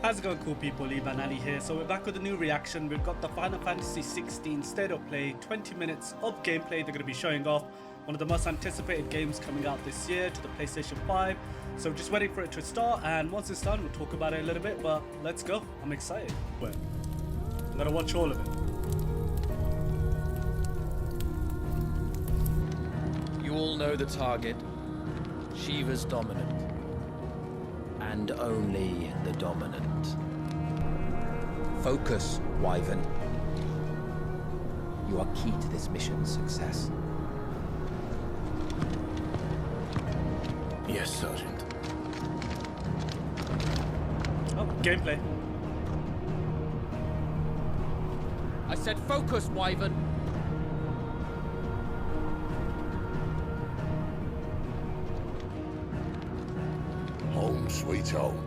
How's it going, cool people? Liban Ali here. So we're back with a new reaction. We've got the Final Fantasy XVI State of Play, 20 minutes of gameplay. They're going to be showing off one of the most anticipated games coming out this year to the PlayStation 5. So just waiting for it to start, and once it's done, we'll talk about it a little bit, but let's go. I'm excited. I'm going to watch all of it. You all know the target. Shiva's dominant. And only the dominant. Focus, Wyvern. You are key to this mission's success. Yes, Sergeant. Oh, gameplay. I said focus, Wyvern. Home sweet home.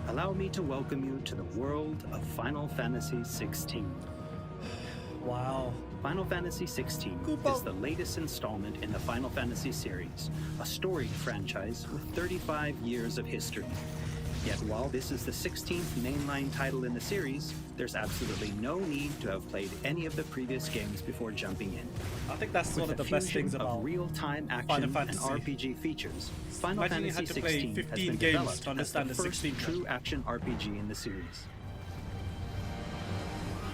Allow me to welcome you to the world of Final Fantasy XVI. Wow. Final Fantasy XVI is the latest installment in the Final Fantasy series, a storied franchise with 35 years of history. Yet while this is the 16th mainline title in the series, there's absolutely no need to have played any of the previous games before jumping in. I think that's one of the best things about real-time action and RPG features. Final Fantasy XVI has been developed as the first true action RPG in the series.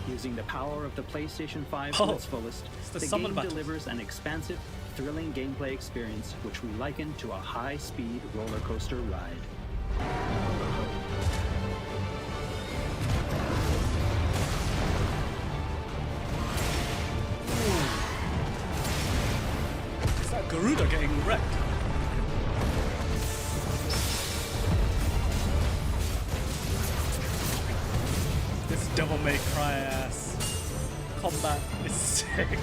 Using the power of the PlayStation 5 to its fullest, the game delivers an expansive, thrilling gameplay experience which we liken to a high-speed roller coaster ride. Is that Garuda getting wrecked? This Devil May Cry ass combat is sick.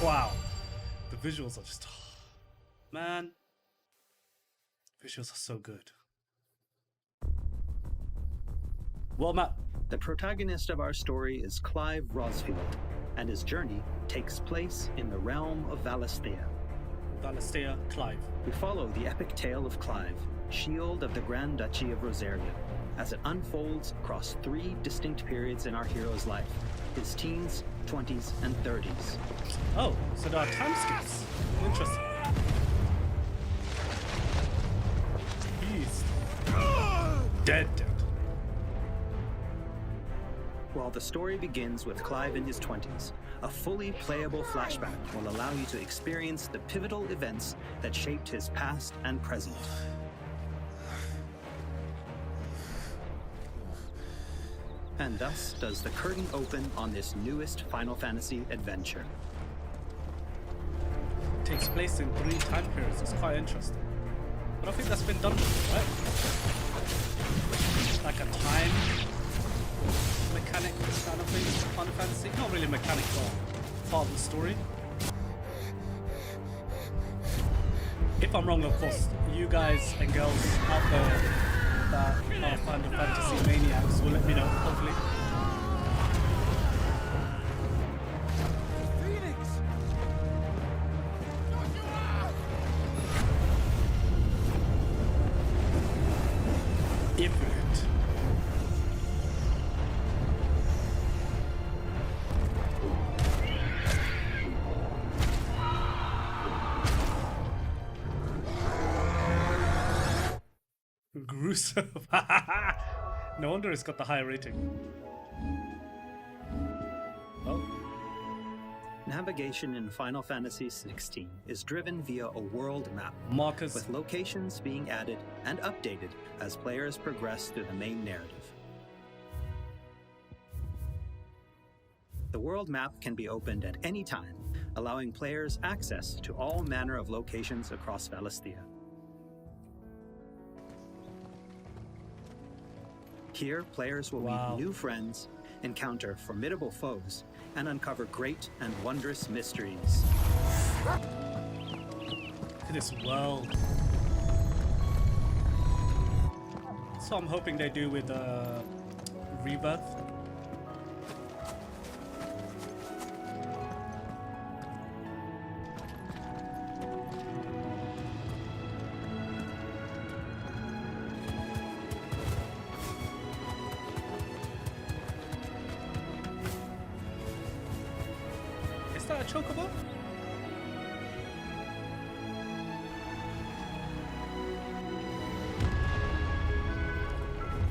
Wow, the visuals are just, man, visuals are so good. Well, Matt. The protagonist of our story is Clive Rosfield, and his journey takes place in the realm of Valisthea. Valisthea, Clive. We follow the epic tale of Clive, Shield of the Grand Duchy of Rosaria, as it unfolds across 3 distinct periods in our hero's life: his teens, 20s, and 30s. Oh, so there are time skips. Interesting. He's dead. While the story begins with Clive in his 20s, a fully playable flashback will allow you to experience the pivotal events that shaped his past and present. And thus does the curtain open on this newest Final Fantasy adventure. It takes place in 3 time periods. It's quite interesting. But I think that's been done before, right? Like a time mechanic kind of thing in Final Fantasy. Not really mechanic, but part of the story. If I'm wrong, of course, you guys and girls out there that are Final Fantasy maniacs will let me know, hopefully. Infinite. Gruesome. No wonder it's got the higher rating. Oh. Navigation in Final Fantasy XVI is driven via a world map, Marcus, with locations being added and updated as players progress through the main narrative. The world map can be opened at any time, allowing players access to all manner of locations across Valisthea. Here, players will Wow. meet new friends, encounter formidable foes, and uncover great and wondrous mysteries. Look at this world. So I'm hoping they do with Rebirth. Is that a chocobo?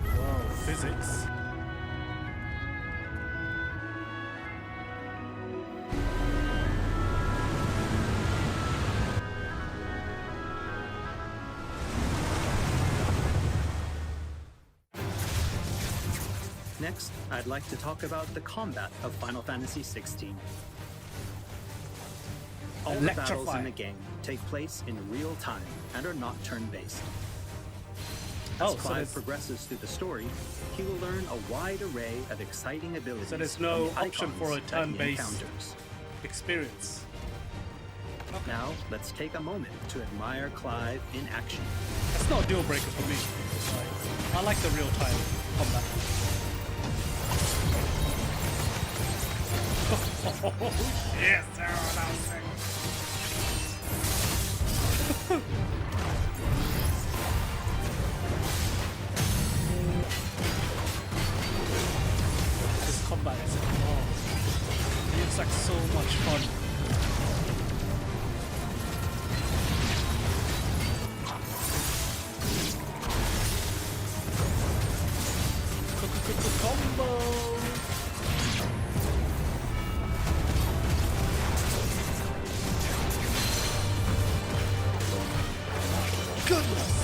Whoa, physics. Next, I'd like to talk about the combat of Final Fantasy XVI. All the battles in Electrifying. the game take place in real time and are not turn-based. Oh, As so Clive there's- progresses through the story, he will learn a wide array of exciting abilities. So there's no from the option for a icons that he turn-based- encounters. Experience. Now, let's take a moment to admire Clive in action. That's not a deal breaker for me. I like the real time combat. Oh, yes, that was sick. This combat is it looks like so much fun. Combo! Goodness!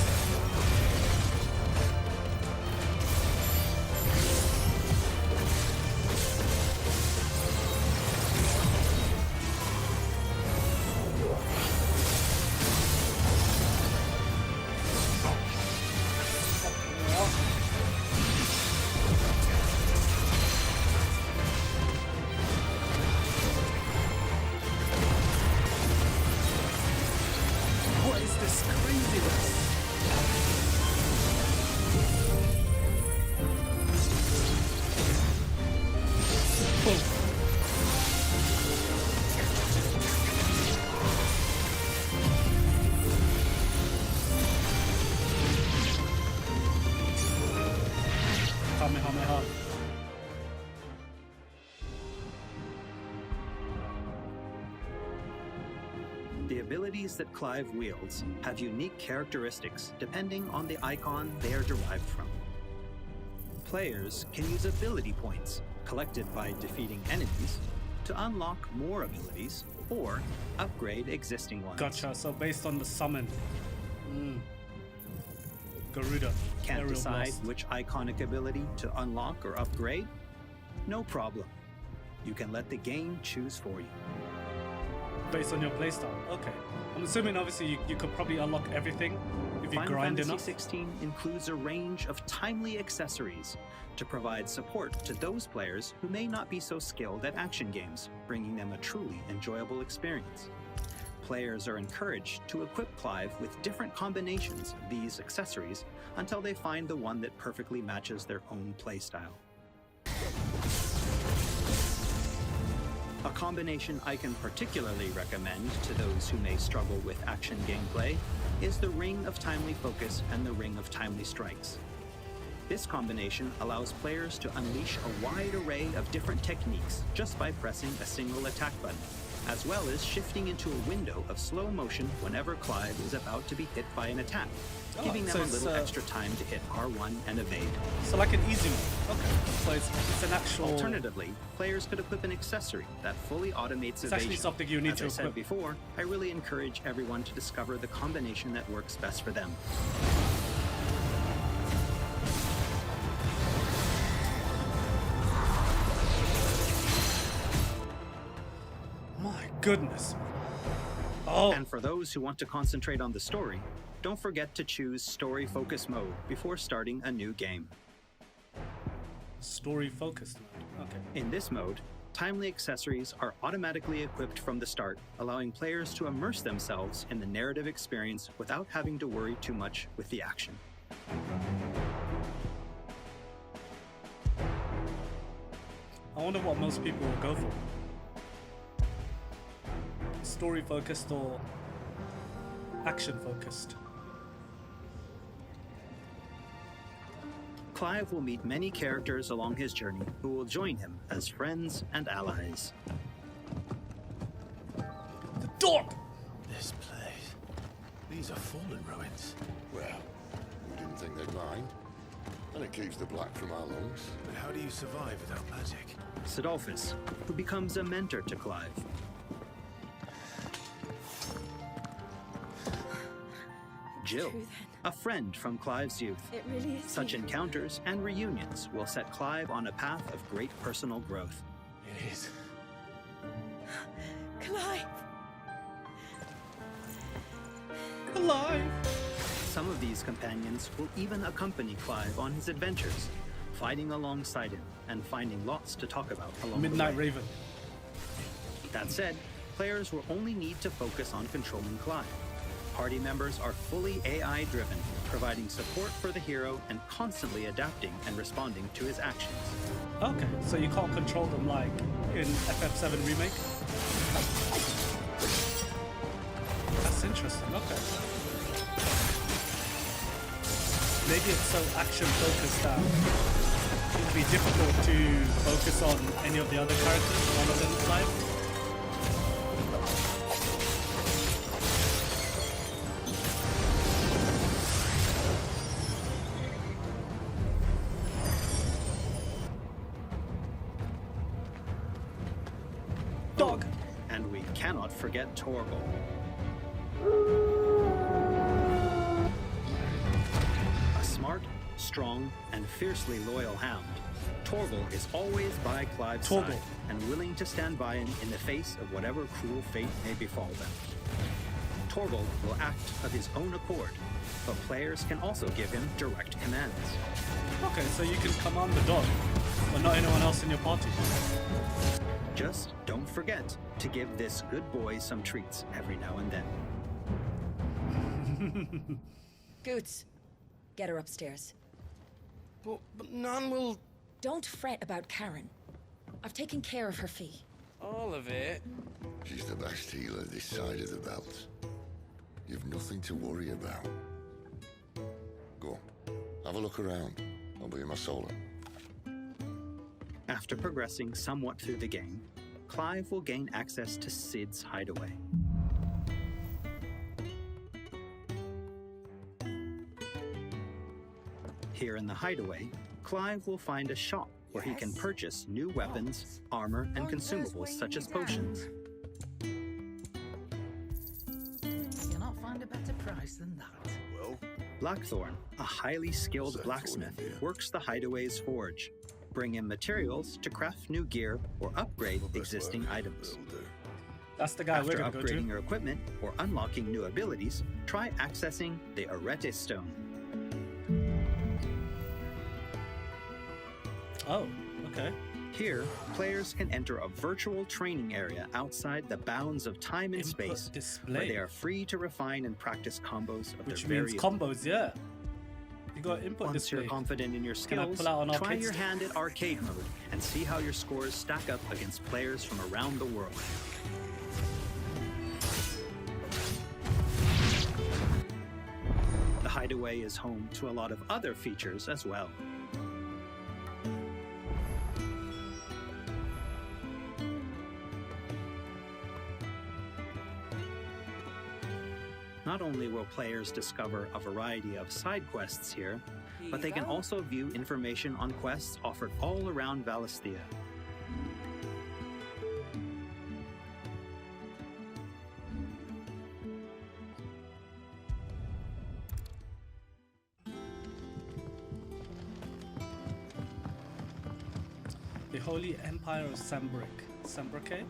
What is this craziness? Boom. Kamehameha. The abilities that Clive wields have unique characteristics depending on the icon they are derived from. Players can use ability points collected by defeating enemies to unlock more abilities or upgrade existing ones. Gotcha. So based on the summon. Garuda. Can't Aerial decide Blast. which iconic ability to unlock or upgrade? No problem. You can let the game choose for you. Based on your playstyle. Okay. I'm assuming obviously you could probably unlock everything if you Final grind Fantasy enough. XVI includes a range of timely accessories to provide support to those players who may not be so skilled at action games, bringing them a truly enjoyable experience. Players are encouraged to equip Clive with different combinations of these accessories until they find the one that perfectly matches their own playstyle. A combination I can particularly recommend to those who may struggle with action gameplay is the Ring of Timely Focus and the Ring of Timely Strikes. This combination allows players to unleash a wide array of different techniques just by pressing a single attack button, as well as shifting into a window of slow motion whenever Clive is about to be hit by an attack, giving so them a it's, little extra time to hit R1 and evade. So like an easy mode. Okay. So it's an actual. Alternatively, players could equip an accessory that fully automates It's actually evasion. something you need As to I said equip. before, I really encourage everyone to discover the combination that works best for them. My goodness. Oh. And for those who want to concentrate on the story, don't forget to choose Story Focus Mode before starting a new game. Story-focused mode. Okay. In this mode, timely accessories are automatically equipped from the start, allowing players to immerse themselves in the narrative experience without having to worry too much with the action. I wonder what most people will go for. Story-focused or action-focused? Clive will meet many characters along his journey who will join him as friends and allies. The dog! This place. These are fallen ruins. Well, we didn't think they'd mind. And it keeps the black from our lungs. But how do you survive without magic? Sidolphus, who becomes a mentor to Clive. Jill, True, then. a friend from Clive's youth. It really is. Such you. encounters and reunions will set Clive on a path of great personal growth. It is. Clive! Alive! Some of these companions will even accompany Clive on his adventures, fighting alongside him and finding lots to talk about along Midnight the way. Raven. That said, players will only need to focus on controlling Clive. Party members are fully AI-driven, providing support for the hero and constantly adapting and responding to his actions. Okay, so you can't control them like in FF7 Remake? That's interesting, okay. Maybe it's so action-focused that it would be difficult to focus on any of the other characters other than Clive. Dog! And we cannot forget Torgal. A smart, strong, and fiercely loyal hound, Torgal is always by Clive's Torgal. side and willing to stand by him in the face of whatever cruel fate may befall them. Torgal will act of his own accord, but players can also give him direct commands. Okay, so you can command the dog, but not anyone else in your party. Just don't forget to give this good boy some treats every now and then. Goots, get her upstairs. But none will... Don't fret about Karen. I've taken care of her fee. All of it? She's the best healer this side of the belt. You've nothing to worry about. Go on, have a look around. I'll be in my solo. After progressing somewhat through the game, Clive will gain access to Sid's hideaway. Here in the hideaway, Clive will find a shop where he can purchase new weapons, armor, and consumables such as potions. You'll not find a better price than that. Well, Blackthorn, a highly skilled blacksmith, works the hideaway's forge, bring in materials to craft new gear or upgrade existing items. That's the guy After we're gonna go upgrading to. your equipment or unlocking new abilities, try accessing the Arete Stone. Oh, okay. Here, players can enter a virtual training area outside the bounds of time and Input space, display. where they are free to refine and practice combos of Which their means very combos, yeah. You got input Once display. you're confident in your Can I skills, pull out an try arcade your stick? hand at arcade mode and see how your scores stack up against players from around the world. The hideaway is home to a lot of other features as well. Not only will players discover a variety of side quests here, but they can also view information on quests offered all around Valisthea. The Holy Empire of Sambric. Sambrake?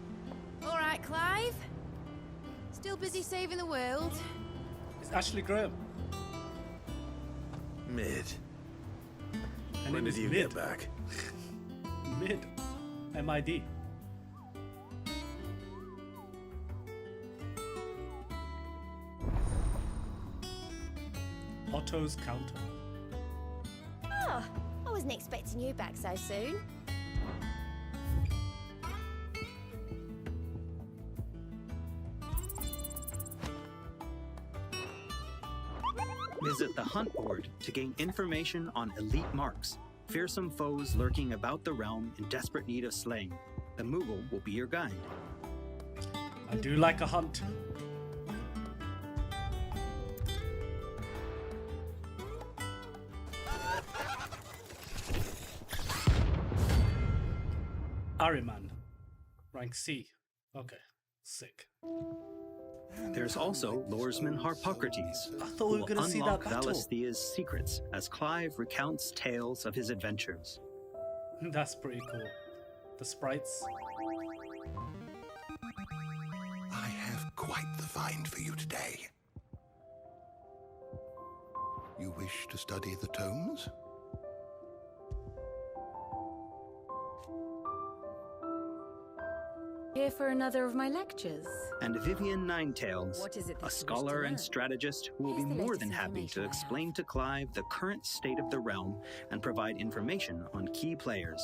All right, Clive. Still busy saving the world. It's Ashley Graham. mid. Her When name did is you Mid. get back? Mid. MID. Otto's counter. Oh, I wasn't expecting you back so soon. Visit the hunt board to gain information on elite marks, fearsome foes lurking about the realm in desperate need of slaying. The Moogle will be your guide. I do like a hunt. Ariman. Rank C. Okay. Sick. There's also Loresman Harpocrates, I thought we who were will gonna see that unlock battle. Valistia's secrets as Clive recounts tales of his adventures. That's pretty cool. The sprites. I have quite the find for you today. You wish to study the tomes? Here for another of my lectures. And Vivian Ninetails, What is it that you a wish to scholar and learn? strategist who will be Here's the more latest than happy information to I have. explain to Clive the current state of the realm and provide information on key players.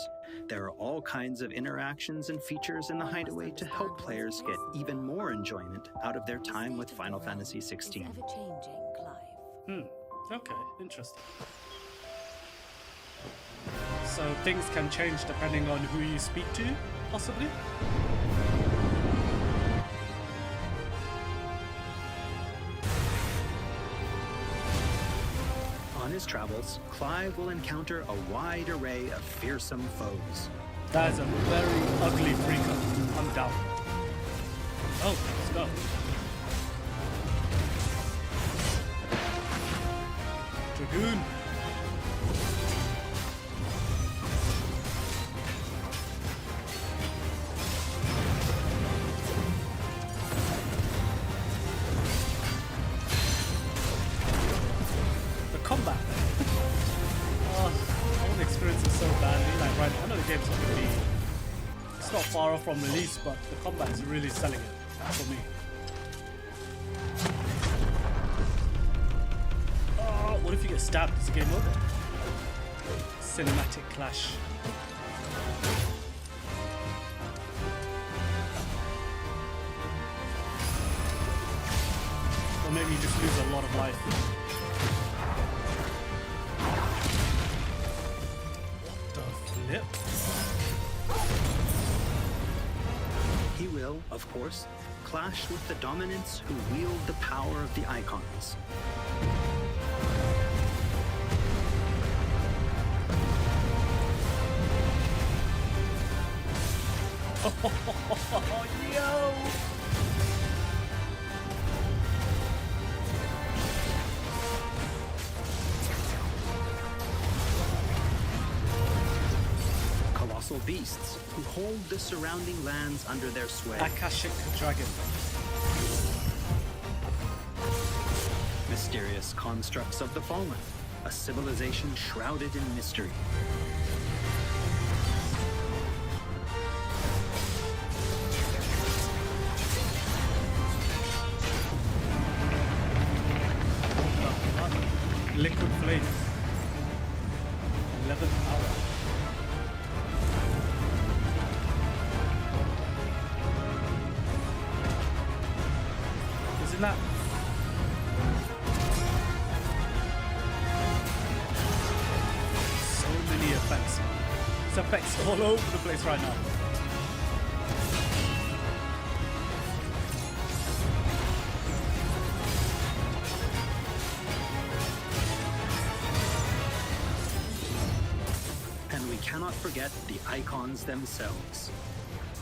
There are all kinds of interactions and features in the Hideaway to help players get even more enjoyment out of their time with Final Fantasy Is XVI. ever changing, Clive. Okay, interesting. So things can change depending on who you speak to, possibly? On his travels, Clive will encounter a wide array of fearsome foes. That is a very ugly freaker. I'm down. Oh, let's go. Dragoon. The combat. Oh, I want to experience it so badly. Like right now, I know the game's not going to be. It's not far off from release, but the combat is really selling it for me. Oh, what if you get stabbed? Is the game over? Cinematic clash. Or maybe you just lose a lot of life. What the flip? He will, of course, clash with the dominants who wield the power of the Eikons. Oh, yo! Colossal beasts who hold the surrounding lands under their sway. Akashic Dragon. Mysterious constructs of the fallen, a civilization shrouded in mystery. Liquid Flame. 11th hour. Isn't that? So many effects. There's effects all over the place right now. And we cannot forget the Eikons themselves.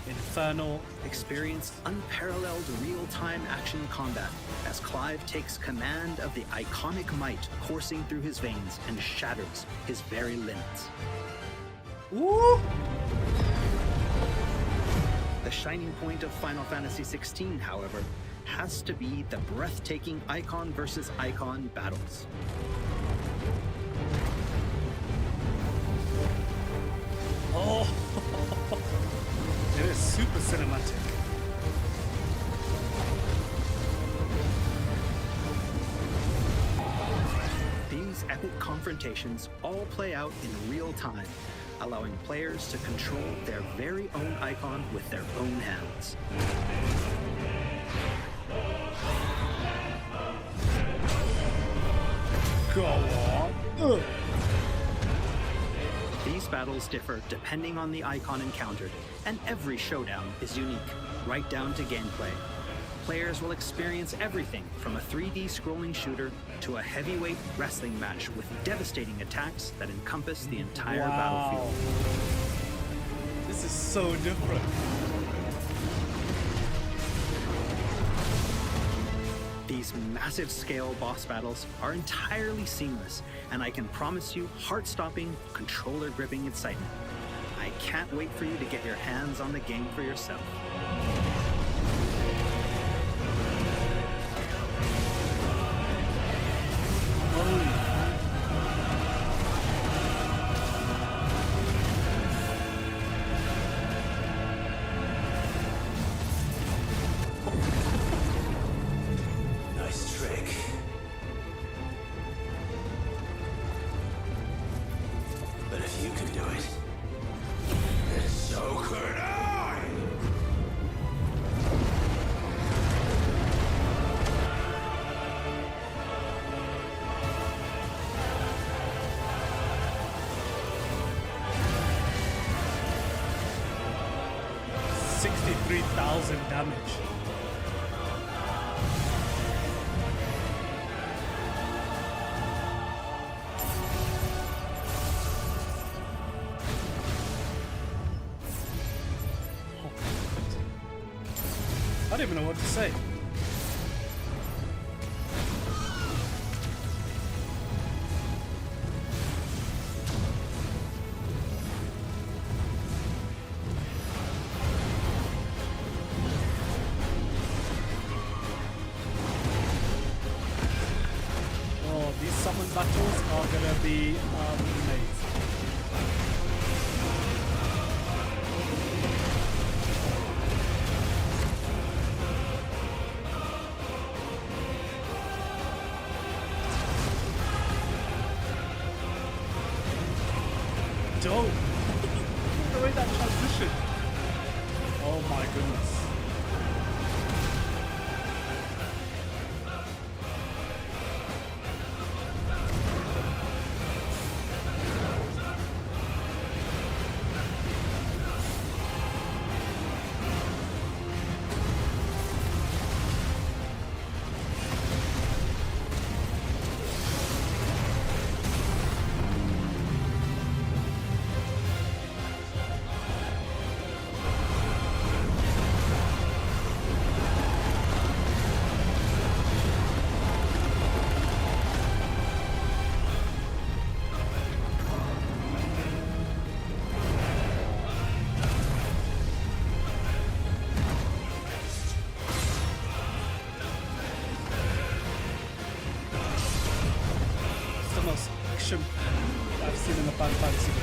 Infernal. Experience unparalleled real-time action combat as Clive takes command of the iconic might coursing through his veins and shatters his very limits. Woo! The shining point of Final Fantasy XVI, however, has to be the breathtaking Eikon versus Eikon battles. Oh! cinematic. These epic confrontations all play out in real time, allowing players to control their very own icon with their own hands. Go on. Ugh. These battles differ depending on the icon encountered, and every showdown is unique, right down to gameplay. Players will experience everything from a 3D scrolling shooter to a heavyweight wrestling match with devastating attacks that encompass the entire battlefield. This is so different. These massive scale boss battles are entirely seamless, and I can promise you heart-stopping, controller-gripping excitement. I can't wait for you to get your hands on the game for yourself. Nice trick. But if you can do it, then so could I! $63,000 damage. I don't even know what to say. Oh, these summon battles are gonna be amazing. Dope. The way that transition. Oh my goodness. It's the most action I've seen in a Final Fantasy game.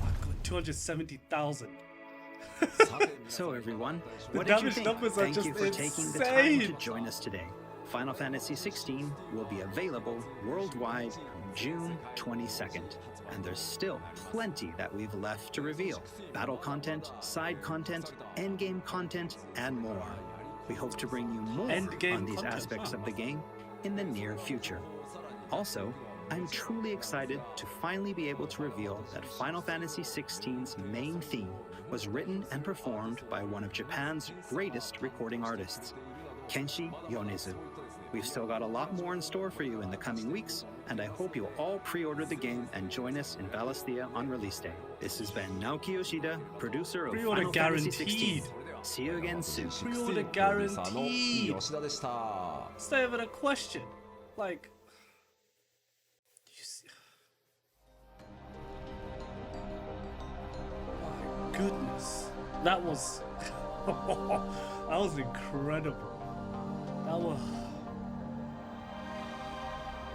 I've got 270,000. So everyone, The what did you damage think? numbers are Thank you just for taking the time to insane. join us today. Final Fantasy XVI will be available worldwide June 22nd, and there's still plenty that we've left to reveal. Battle content, side content, endgame content, and more. We hope to bring you more Endgame on these content, aspects wow. of the game in the near future. Also, I'm truly excited to finally be able to reveal that Final Fantasy XVI's main theme was written and performed by one of Japan's greatest recording artists, Kenshi Yonezu. We've still got a lot more in store for you in the coming weeks, and I hope you'll all pre-order the game and join us in Valisthea on release day. This has been Naoki Yoshida, producer of Pre-order Final Fantasy guaranteed. XVI. See you again soon. Pre-order guaranteed. It's not even a question. Like, you see. My goodness, that was that was incredible.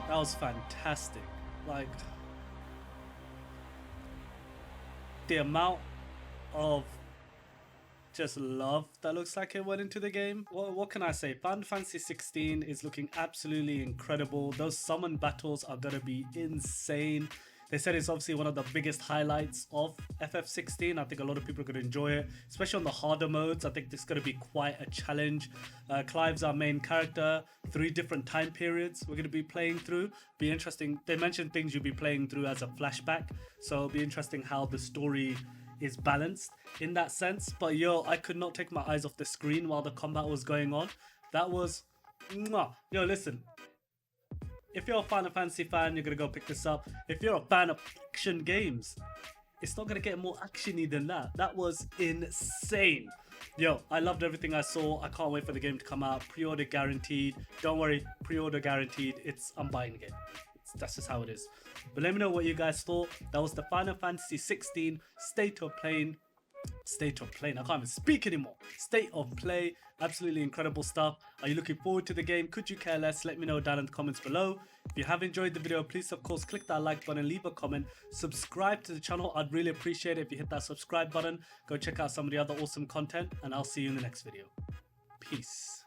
That was fantastic. Like, the amount of just love that looks like it went into the game. What can I say? Final Fantasy XVI is looking absolutely incredible. Those summon battles are going to be insane. They said it's obviously one of the biggest highlights of FF16. I think a lot of people are going to enjoy it, especially on the harder modes. I think this is going to be quite a challenge. Clive's our main character. 3 different time periods we're going to be playing through. Be interesting. They mentioned things you'll be playing through as a flashback, so it'll be interesting how the story is balanced in that sense. But yo, I could not take my eyes off the screen while the combat was going on. That was mwah. Yo, listen, if you're a Final Fantasy fan, you're gonna go pick this up. If you're a fan of action games, it's not gonna get more actiony than that. That was insane. Yo, I loved everything I saw. I can't wait for the game to come out. Pre-order guaranteed. Don't worry, pre-order guaranteed. I'm buying the game. That's just how it is. But let me know what you guys thought. That was the Final Fantasy XVI State of Play. I can't even speak anymore. State of Play. Absolutely incredible stuff. Are you looking forward to the game? Could you care less? Let me know down in the comments below. If you have enjoyed the video, please of course click that like button, leave a comment, subscribe to the channel. I'd really appreciate it if you hit that subscribe button. Go check out some of the other awesome content, and I'll see you in the next video. Peace.